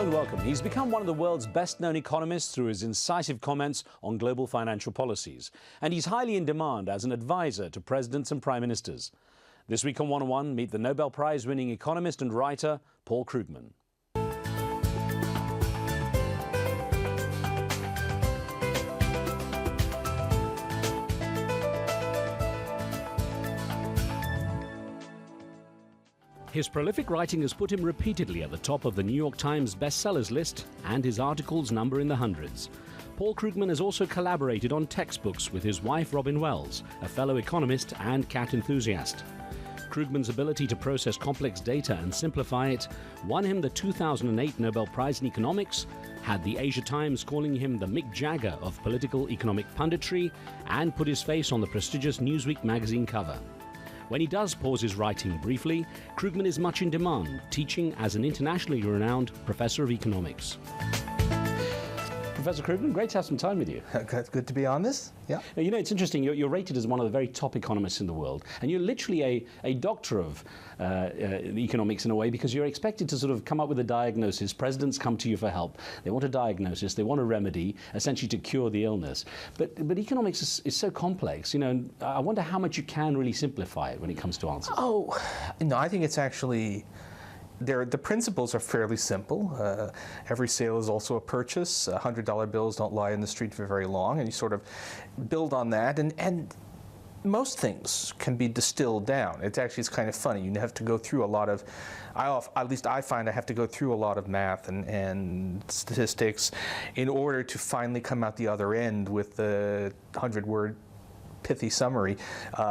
Hello and welcome. He's become one of the world's best-known economists through his incisive comments on global financial policies. And he's highly in demand as an advisor to presidents and prime ministers. This week on 101, meet the Nobel Prize-winning economist and writer, Paul Krugman. His prolific writing has put him repeatedly at the top of the New York Times bestsellers list, and his articles number in the hundreds. Paul Krugman has also collaborated on textbooks with his wife Robin Wells, a fellow economist and cat enthusiast. Krugman's ability to process complex data and simplify it won him the 2008 Nobel Prize in Economics, had the Asia Times calling him the Mick Jagger of political economic punditry, and put his face on the prestigious Newsweek magazine cover. When he does pause his writing briefly, Krugman is much in demand, teaching as an internationally renowned professor of economics. Professor Krugman, great to have some time with you. Good to be on this. Yeah. You know, it's interesting. You're rated as one of the very top economists in the world, and you're literally a doctor of economics in a way, because you're expected to sort of come up with a diagnosis. Presidents come to you for help. They want a diagnosis. They want a remedy, essentially to cure the illness. But economics is so complex. You know, and I wonder how much you can really simplify it when it comes to answers. Oh, no, I think it's actually. The principles are fairly simple. Every sale is also a purchase. $100 bills don't lie in the street for very long, and you sort of build on that. And most things can be distilled down. It's kind of funny. You have to go through a lot of, at least I find I have to go through a lot of math and statistics in order to finally come out the other end with the 100-word pithy summary.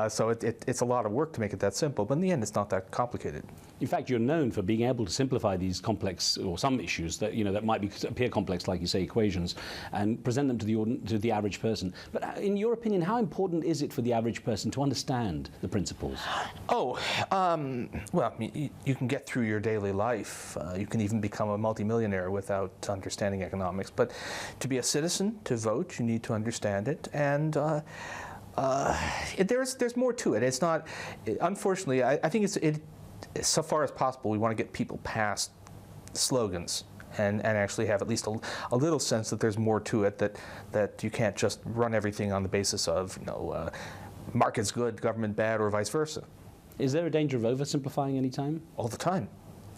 So it's a lot of work to make it that simple, but in the end it's not that complicated. In fact, you're known for being able to simplify these complex, or some issues that that might appear complex, like you say, equations, and present them to the average person. But in your opinion, how important is it for the average person to understand the principles? Oh, well, you can get through your daily life. You can even become a multimillionaire without understanding economics. But to be a citizen, to vote, you need to understand it. And there's more to it. It's not, unfortunately, I think so far as possible, we want to get people past slogans and actually have at least a little sense that there's more to it, that you can't just run everything on the basis of, market's good, government bad, or vice versa. Is there a danger of oversimplifying any time? All the time.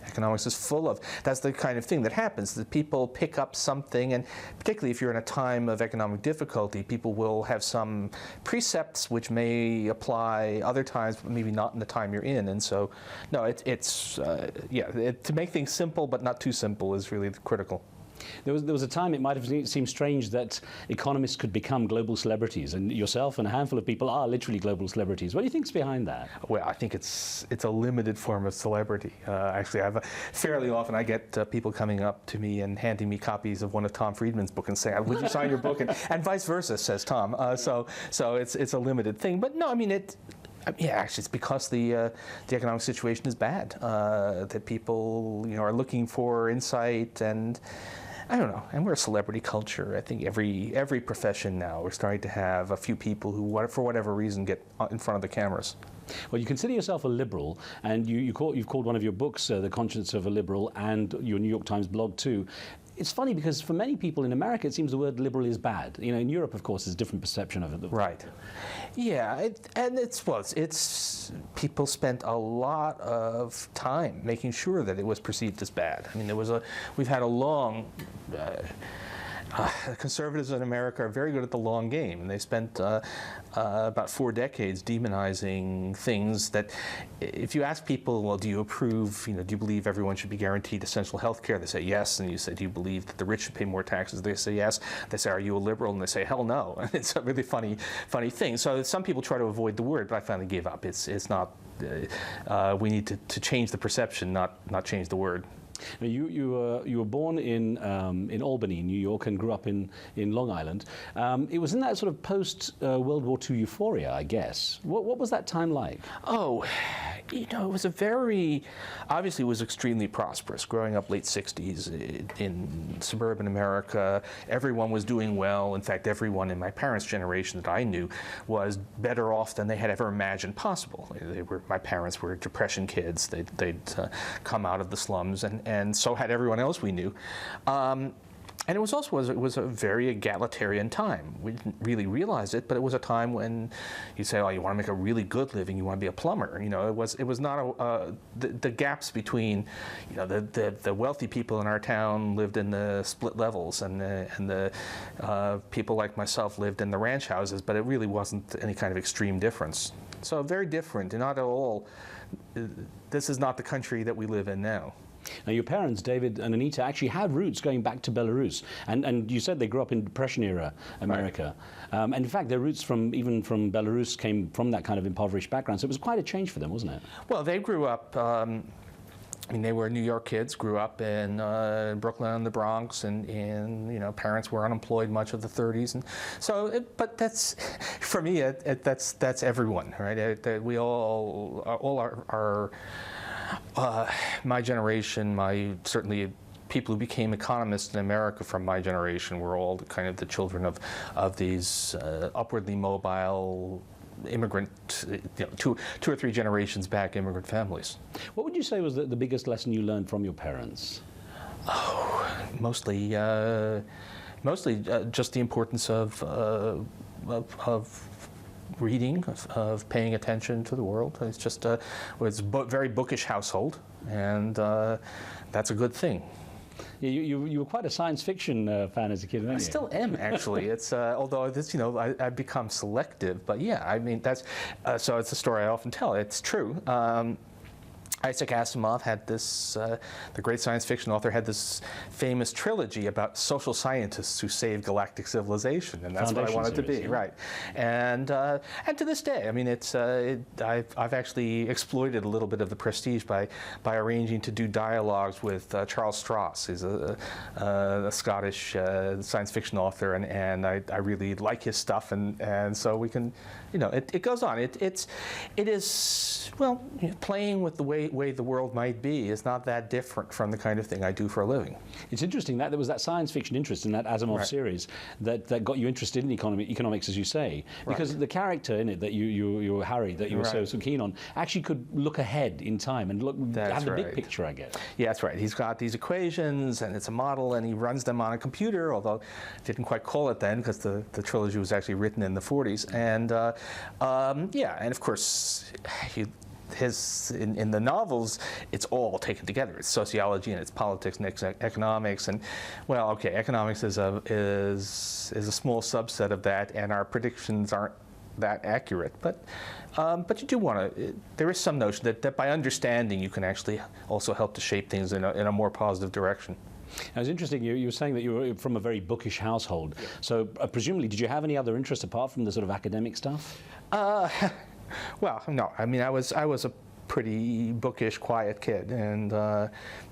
Economics is full of, that's the kind of thing that happens, that people pick up something, and particularly if you're in a time of economic difficulty, people will have some precepts which may apply other times, but maybe not in the time you're in. And so, no, to make things simple but not too simple is really critical. There was a time it might have seemed strange that economists could become global celebrities, and yourself and a handful of people are literally global celebrities. What do you think's behind that? Well, I think it's a limited form of celebrity. Actually, fairly often I get people coming up to me and handing me copies of one of Tom Friedman's books and saying, "Would you sign your book?" and vice versa, says Tom. So it's a limited thing. But no, I mean actually, it's because the economic situation is bad, that people are looking for insight, and I don't know. And we're a celebrity culture. I think every profession now, we're starting to have a few people who, for whatever reason, get in front of the cameras. Well, you consider yourself a liberal, and you've called one of your books "The Conscience of a Liberal," and your New York Times blog too. It's funny because for many people in America, it seems the word liberal is bad. In Europe, of course, there's a different perception of it. Right. Yeah, it's people spent a lot of time making sure that it was perceived as bad. I mean, we've had a long. Conservatives in America are very good at the long game, and they spent about 4 decades demonizing things that, if you ask people, well, do you approve, do you believe everyone should be guaranteed essential health care? They say yes. And you say, do you believe that the rich should pay more taxes? They say yes. They say, are you a liberal? And they say, hell no. And it's a really funny thing. So some people try to avoid the word, but I finally gave up. It's not, we need to change the perception, not change the word. Now, you were born in Albany, New York, and grew up in Long Island. It was in that sort of post-World War II euphoria, I guess. What was that time like? Oh, it was obviously it was extremely prosperous. Growing up late 60s in suburban America, everyone was doing well. In fact, everyone in my parents' generation that I knew was better off than they had ever imagined possible. My parents were Depression kids. They'd come out of the slums, and and so had everyone else we knew. And it was also a very egalitarian time. We didn't really realize it, but it was a time when you say, "Oh, you want to make a really good living, you want to be a plumber." You know, it was not the gaps between, you know, the wealthy people in our town lived in the split levels, and the people like myself lived in the ranch houses, but it really wasn't any kind of extreme difference. So very different, and not at all. This is not the country that we live in now. Now, your parents, David and Anita, actually had roots going back to Belarus, and you said they grew up in Depression-era America. Right. And in fact, their roots even from Belarus came from that kind of impoverished background, so it was quite a change for them, wasn't it? Well, they grew up, I mean, they were New York kids, grew up in Brooklyn and the Bronx, and you know, parents were unemployed much of the 30s, and so. But that's, for me, that's everyone, right? We all are my generation, certainly people who became economists in America from my generation were all kind of the children of these upwardly mobile immigrant, you know, two or three generations back immigrant families. What would you say was the biggest lesson you learned from your parents? Oh, mostly just the importance of reading, of paying attention to the world. It's just it's a very bookish household, and that's a good thing. You were quite a science fiction fan as a kid, weren't you? I still am, actually. It's although this, you know, I've become selective, but yeah, I mean that's so it's a story I often tell. It's true. Isaac Asimov had this, the great science fiction author had this famous trilogy about social scientists who saved galactic civilization, and that's what I wanted to be, yeah. Right? And to this day, I mean, I've actually exploited a little bit of the prestige by arranging to do dialogues with Charles Stross. He's a Scottish science fiction author, and I really like his stuff, and so we can, you know, it goes on. It is, well, playing with the way the world might be is not that different from the kind of thing I do for a living. It's interesting that there was that science fiction interest in that Asimov series that got you interested in economics, as you say, because the character in it that you Harry, that you were so keen on, actually could look ahead in time and have the big picture, I guess. Yeah, that's right. He's got these equations, and it's a model, and he runs them on a computer, although didn't quite call it then because the trilogy was actually written in the 40s. And yeah, and of course, in the novels, it's all taken together. It's sociology and it's politics and economics, and well, okay, economics is a small subset of that, and our predictions aren't that accurate. But you do want to. There is some notion that by understanding, you can actually also help to shape things in a more positive direction. It was interesting, you were saying that you were from a very bookish household. Yeah. So presumably, did you have any other interests apart from the sort of academic stuff? Well, no. I mean, I was a pretty bookish, quiet kid, and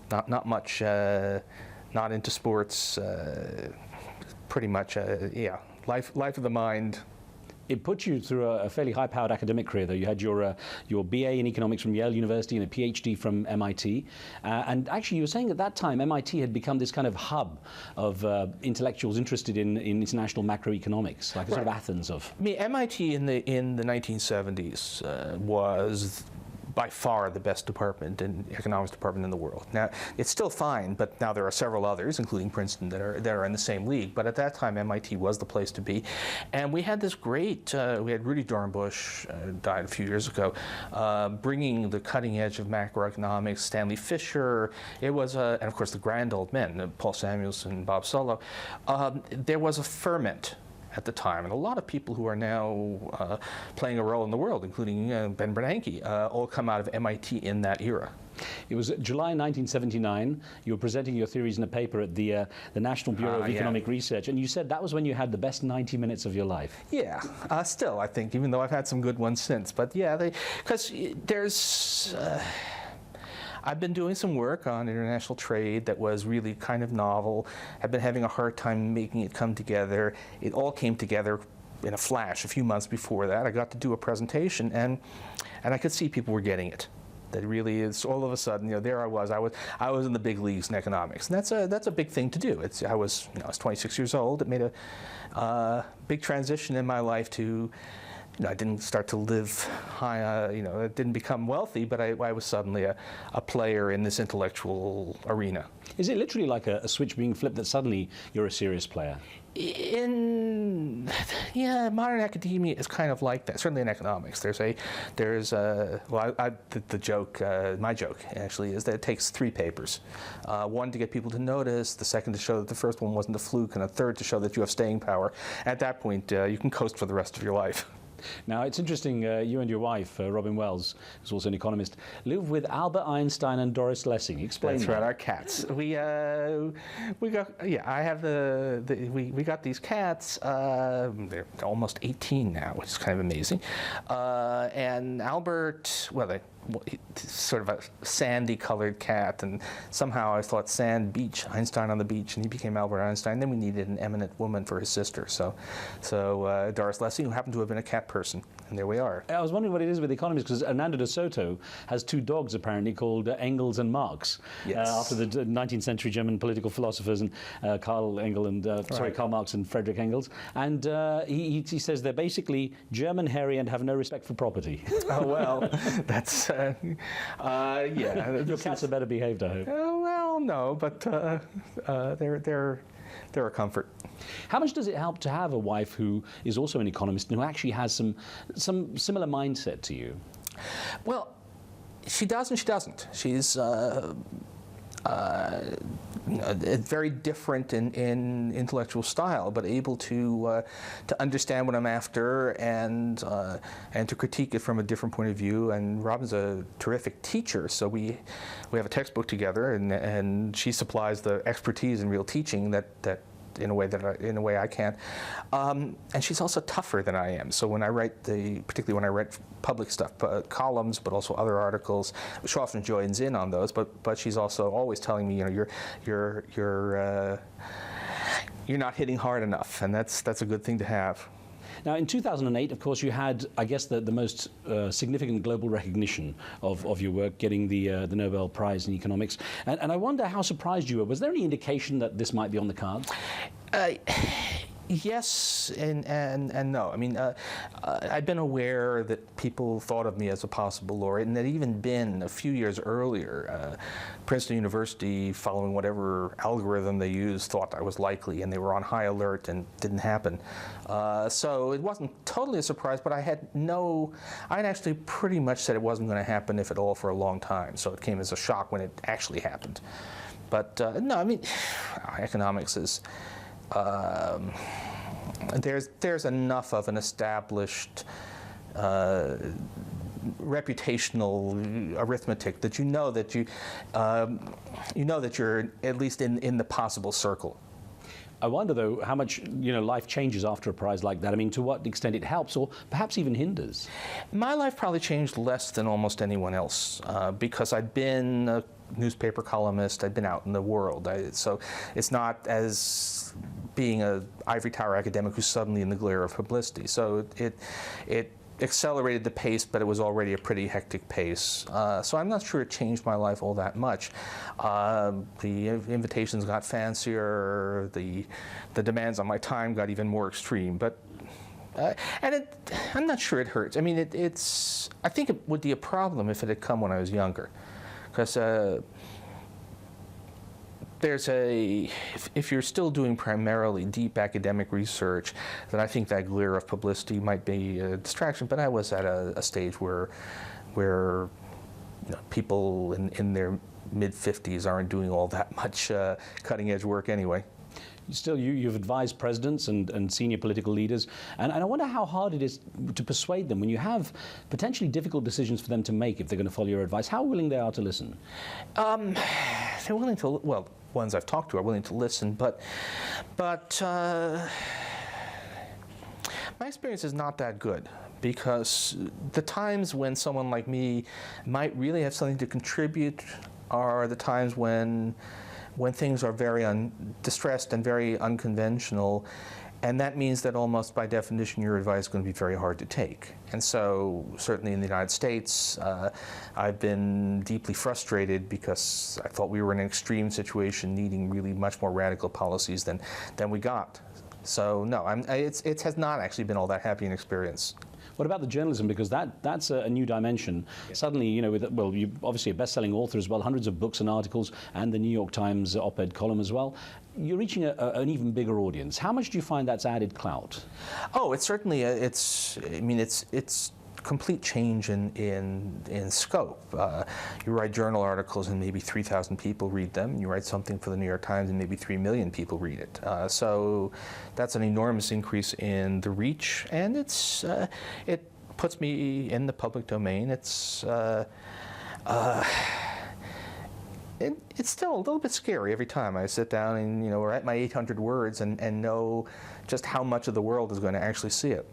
not much, not into sports. Pretty much, yeah, life of the mind. It put you through a fairly high-powered academic career, though. You had your BA in economics from Yale University and a PhD from MIT. And actually, you were saying at that time, MIT had become this kind of hub of intellectuals interested in international macroeconomics, like a sort of Athens of. I mean, MIT in the 1970s was by far the best economics department in the world. Now, it's still fine, but now there are several others, including Princeton, that are in the same league. But at that time, MIT was the place to be. And we had this great, we had Rudy Dornbush, died a few years ago, bringing the cutting edge of macroeconomics, Stanley Fischer. It was, and of course, the grand old men, Paul Samuelson, Bob Solow. There was a ferment at the time, and a lot of people who are now playing a role in the world, including Ben Bernanke, all come out of MIT in that era. It was July 1979. You were presenting your theories in a paper at the National Bureau of Economic Research, and you said that was when you had the best 90 minutes of your life. Yeah, still, I think, even though I've had some good ones since. But yeah, because there's... I've been doing some work on international trade that was really kind of novel. I've been having a hard time making it come together. It all came together in a flash a few months before that. I got to do a presentation, and I could see people were getting it. That really is all of a sudden, you know, there I was in the big leagues in economics, and that's a big thing to do. I was 26 years old. It made a big transition in my life to I didn't start to live high, I didn't become wealthy, but I was suddenly a player in this intellectual arena. Is it literally like a switch being flipped that suddenly you're a serious player? Modern academia is kind of like that. Certainly in economics, the joke, my joke actually, is that it takes 3 papers. One to get people to notice, the second to show that the first one wasn't a fluke, and a third to show that you have staying power. At that point, you can coast for the rest of your life. Now, it's interesting, you and your wife, Robin Wells, who's also an economist, live with Albert Einstein and Doris Lessing. Explain That's that. right, our cats. We got these cats. They're almost 18 now, which is kind of amazing. And Albert, sort of a sandy-colored cat, and somehow I thought sand, beach, Einstein on the beach, and he became Albert Einstein. Then we needed an eminent woman for his sister, so Doris Lessing, who happened to have been a cat person, and there we are. I was wondering what it is with economists, because Hernando de Soto has 2 dogs apparently called Engels and Marx, Yes. after the 19th century German political philosophers, and Karl Marx and Friedrich Engels. And he says they're basically German, hairy, and have no respect for property. Oh well, that's Your cats are better behaved, I hope. Well, no, but they're a comfort. How much does it help to have a wife who is also an economist and who actually has some similar mindset to you? Well, she does and she doesn't. She's very different in intellectual style, but able to understand what I'm after and to critique it from a different point of view. And Robin's a terrific teacher, so we have a textbook together, and she supplies the expertise in real teaching that in a way I can't. And she's also tougher than I am. So when I write particularly when I write public stuff, columns, but also other articles, she often joins in on those. But she's also always telling me, you're not hitting hard enough, and that's a good thing to have. Now, in 2008, of course, you had, I guess, the most significant global recognition of your work, getting the Nobel Prize in economics. And I wonder how surprised you were. Was there any indication that this might be on the cards? Yes and no. I mean, I've been aware that people thought of me as a possible laureate, and that even been a few years earlier, Princeton University, following whatever algorithm they used, thought I was likely, and they were on high alert, and didn't happen. So it wasn't totally a surprise, but I'd actually pretty much said it wasn't going to happen, if at all, for a long time. So it came as a shock when it actually happened. But no, I mean, economics is. There's enough of an established reputational arithmetic that you know that you're at least in the possible circle. I wonder, though, how much life changes after a prize like that. I mean, to what extent it helps or perhaps even hinders? My life probably changed less than almost anyone else because I'd been a newspaper columnist. I'd been out in the world. So it's not as being an ivory tower academic who's suddenly in the glare of publicity. So it accelerated the pace, but it was already a pretty hectic pace. So I'm not sure it changed my life all that much. The invitations got fancier, the demands on my time got even more extreme, but I'm not sure it hurts. I mean, I think it would be a problem if it had come when I was younger, because if you're still doing primarily deep academic research, then I think that glare of publicity might be a distraction. But I was at a stage where people in their mid-50s aren't doing all that much cutting-edge work anyway. Still, you've advised presidents and senior political leaders, and I wonder how hard it is to persuade them when you have potentially difficult decisions for them to make if they're going to follow your advice. How willing they are to listen? They're willing to, well, ones I've talked to are willing to listen, but my experience is not that good, because the times when someone like me might really have something to contribute are the times when things are very distressed and very unconventional, and that means that almost by definition your advice is going to be very hard to take. And so certainly in the United States, I've been deeply frustrated because I thought we were in an extreme situation needing really much more radical policies than we got. So no, it has not actually been all that happy an experience. What about the journalism? Because that's a new dimension. Yeah. Suddenly, you know, you're obviously a best-selling author as well, hundreds of books and articles, and the New York Times op-ed column as well. You're reaching an even bigger audience. How much do you find that's added clout? Oh, it's certainly, it's complete change in scope. You write journal articles and maybe 3,000 people read them. You write something for the New York Times and maybe 3 million people read it. So that's an enormous increase in the reach, and it puts me in the public domain. It's still a little bit scary every time I sit down and, you know, write my 800 words and know just how much of the world is going to actually see it.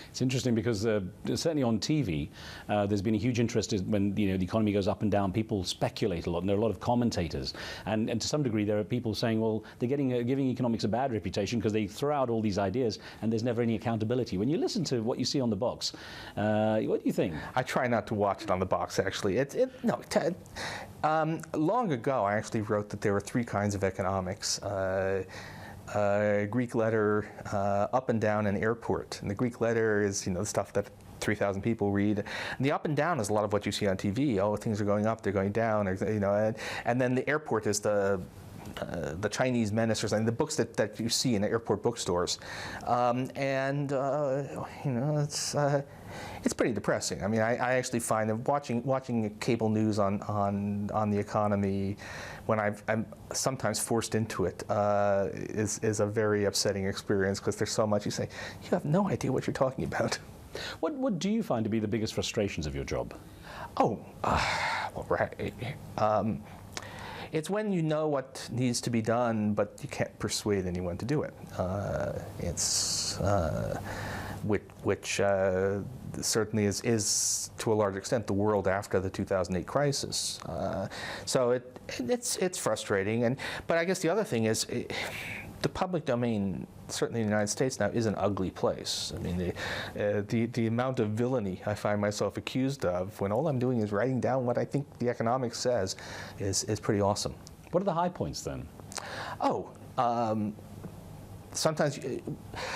It's interesting because certainly on TV, there's been a huge interest when the economy goes up and down. People speculate a lot, and there are a lot of commentators. And to some degree, there are people saying, well, they're giving economics a bad reputation because they throw out all these ideas, and there's never any accountability. When you listen to what you see on the box, what do you think? I try not to watch it on the box, actually. Long ago, I actually wrote that there were 3 kinds of economics. Greek letter, up and down, and airport. And the Greek letter is, the stuff that 3,000 people read. And the up and down is a lot of what you see on TV. Oh, things are going up, they're going down, and then the airport is the Chinese menace or something, the books that you see in the airport bookstores. It's pretty depressing. I mean, I actually find that watching cable news on the economy, when I'm sometimes forced into it, is a very upsetting experience, because there's so much you say, you have no idea what you're talking about. What do you find to be the biggest frustrations of your job? It's when you know what needs to be done, but you can't persuade anyone to do it. Which certainly is to a large extent the world after the 2008 crisis. So it's frustrating. But I guess the other thing is, the public domain, certainly in the United States now, is an ugly place. I mean, the amount of villainy I find myself accused of when all I'm doing is writing down what I think the economics says is pretty awesome. What are the high points then? Sometimes,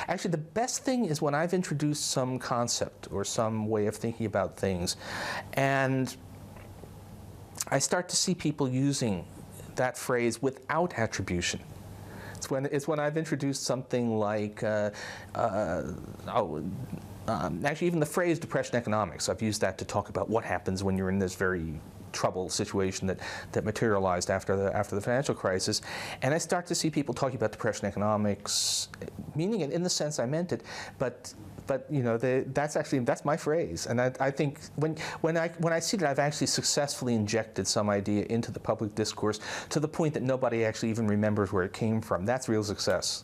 actually, the best thing is when I've introduced some concept or some way of thinking about things, and I start to see people using that phrase without attribution. It's when I've introduced something like, actually, even the phrase depression economics, I've used that to talk about what happens when you're in this very troubled situation that materialized after the financial crisis. And I start to see people talking about depression economics, meaning it in the sense I meant it, but that's my phrase. And I think when I see that I've actually successfully injected some idea into the public discourse to the point that nobody actually even remembers where it came from, that's real success.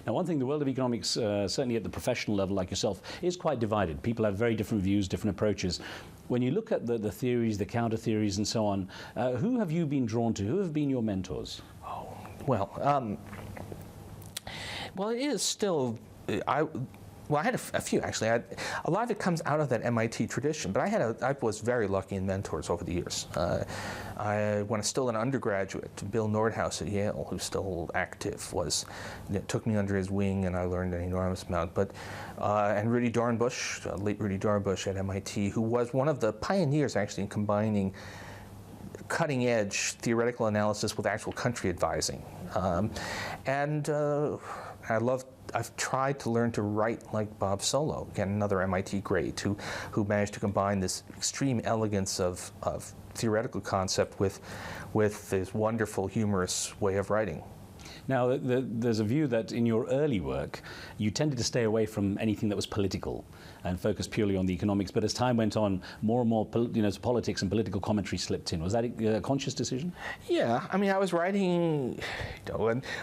Now, one thing, the world of economics, certainly at the professional level like yourself, is quite divided. People have very different views, different approaches. When you look at the theories, the counter-theories and so on, who have you been drawn to? Who have been your mentors? Well, it is still... I had a few, actually. A lot of it comes out of that MIT tradition, but I was very lucky in mentors over the years. When I was still an undergraduate, Bill Nordhaus at Yale, who's still active, took me under his wing, and I learned an enormous amount. And Rudy Dornbush, late Rudy Dornbush at MIT, who was one of the pioneers, actually, in combining cutting-edge theoretical analysis with actual country advising. I've tried to learn to write like Bob Solow, again, another MIT great, who managed to combine this extreme elegance of theoretical concept with this wonderful, humorous way of writing. Now, there's a view that in your early work, you tended to stay away from anything that was political and focus purely on the economics. But as time went on, more and more politics and political commentary slipped in. Was that a conscious decision? Yeah. I mean, I was writing,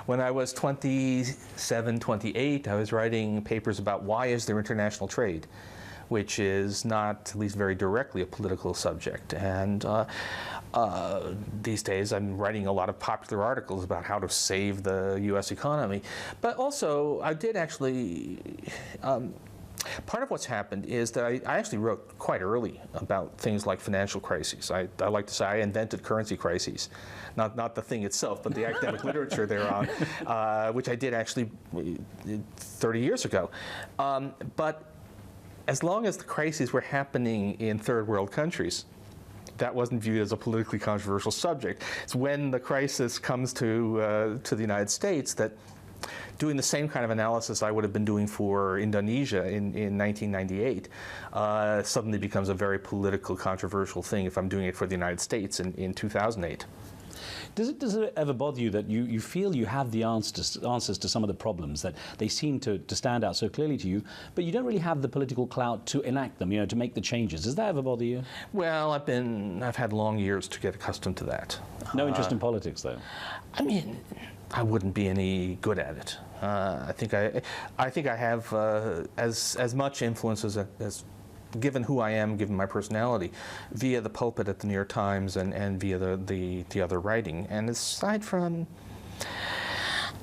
when I was 27, 28, I was writing papers about why is there international trade, which is not, at least very directly, a political subject. And these days I'm writing a lot of popular articles about how to save the U.S. economy. But also, I did actually, part of what's happened is that I actually wrote quite early about things like financial crises. I like to say I invented currency crises. Not the thing itself, but the academic literature thereon, which I did actually 30 years ago. But as long as the crises were happening in third world countries, that wasn't viewed as a politically controversial subject. It's when the crisis comes to the United States that doing the same kind of analysis I would have been doing for Indonesia in 1998 suddenly becomes a very political, controversial thing if I'm doing it for the United States in 2008. Does it ever bother you that you feel you have the answers to some of the problems, that they seem to stand out so clearly to you, but you don't really have the political clout to enact them, to make the changes? Does that ever bother you? Well, I've had long years to get accustomed to that. No interest in politics, though? I mean, I wouldn't be any good at it. I think I have as much influence as given who I am, given my personality, via the pulpit at the New York Times and via the other writing. And aside from,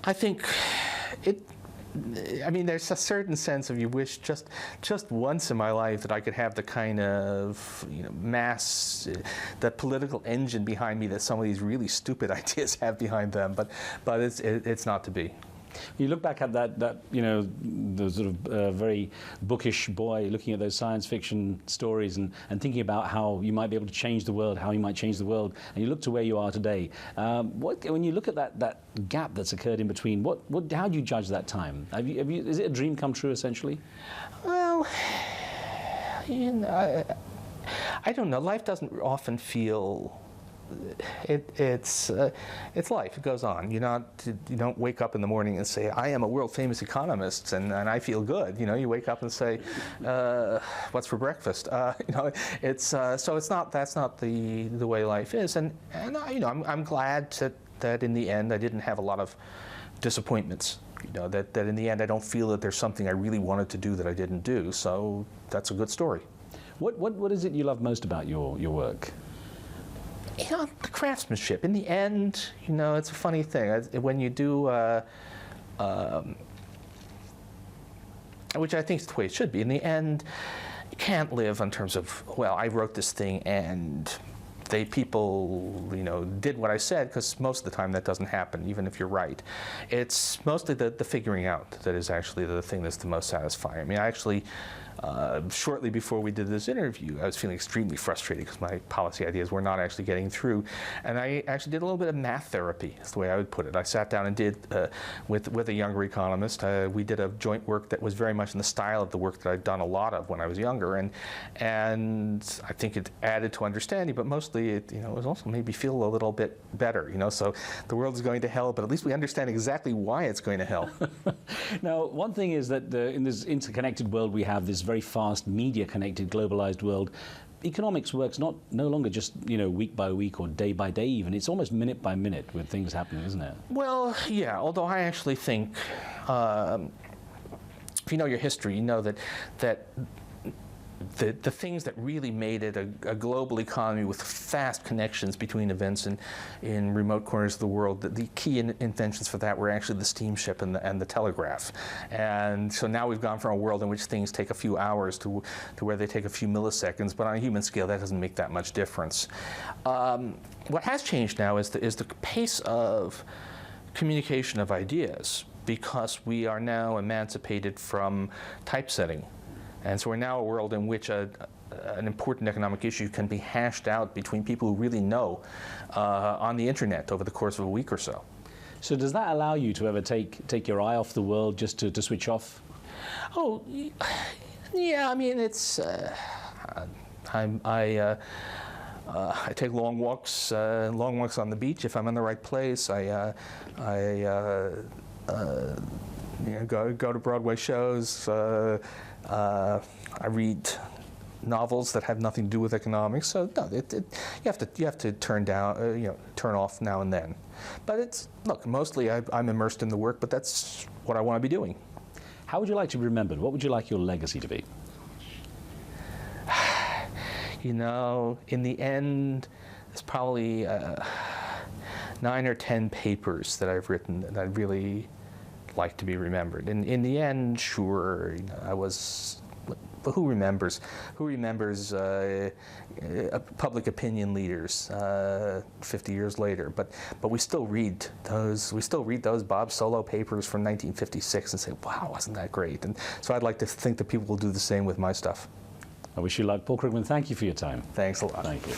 I think there's a certain sense of you wish just once in my life that I could have the kind of mass, that political engine behind me that some of these really stupid ideas have behind them. But it's not to be. You look back at that the sort of very bookish boy looking at those science fiction stories and thinking about how you might be able to change the world, how you might change the world, and you look to where you are today. When you look at that gap that's occurred in between, how do you judge that time? Is it a dream come true, essentially? Well, I don't know. Life doesn't often feel. It's life. It goes on. You don't wake up in the morning and say, I am a world famous economist and I feel good. You wake up and say, what's for breakfast? It's so it's not. That's not the way life is. And I'm glad that in the end I didn't have a lot of disappointments. That in the end I don't feel that there's something I really wanted to do that I didn't do. So that's a good story. What is it you love most about your work? The craftsmanship. In the end, it's a funny thing. When you do, which I think is the way it should be, in the end, you can't live in terms of, well, I wrote this thing and people did what I said, because most of the time that doesn't happen, even if you're right. It's mostly the figuring out that is actually the thing that's the most satisfying. I mean, I actually, shortly before we did this interview, I was feeling extremely frustrated because my policy ideas were not actually getting through. And I actually did a little bit of math therapy, is the way I would put it. I sat down and did, with a younger economist, we did a joint work that was very much in the style of the work that I'd done a lot of when I was younger. And I think it added to understanding, but mostly it was also made me feel a little bit better. So the world is going to hell, but at least we understand exactly why it's going to hell. Now, one thing is that in this interconnected world we have, this very fast, media-connected, globalized world, economics works no longer just week by week or day by day even. It's almost minute by minute with things happening, isn't it? Well, yeah. Although I actually think, if you know your history, you know that the things that really made it a global economy with fast connections between events in remote corners of the world, the key inventions for that were actually the steamship and the telegraph. And so now we've gone from a world in which things take a few hours to where they take a few milliseconds, but on a human scale that doesn't make that much difference. What has changed now is the pace of communication of ideas, because we are now emancipated from typesetting. And so we're now a world in which an important economic issue can be hashed out between people who really know on the internet over the course of a week or so. So does that allow you to ever take your eye off the world, just to switch off? Oh, yeah. I mean, it's I take long walks on the beach if I'm in the right place. Go to Broadway shows. I read novels that have nothing to do with economics. So no, you have to turn off now and then. But mostly I'm immersed in the work, but that's what I want to be doing. How would you like to be remembered? What would you like your legacy to be? In the end, it's probably 9 or 10 papers that I've written that I'd really like to be remembered. In the end, sure, I was who remembers public opinion leaders 50 years later? But we still read those Bob Solow papers from 1956 and say, wow, wasn't that great? And so I'd like to think that people will do the same with my stuff. I wish you luck. Paul Krugman, thank you for your time. Thanks a lot. Thank you.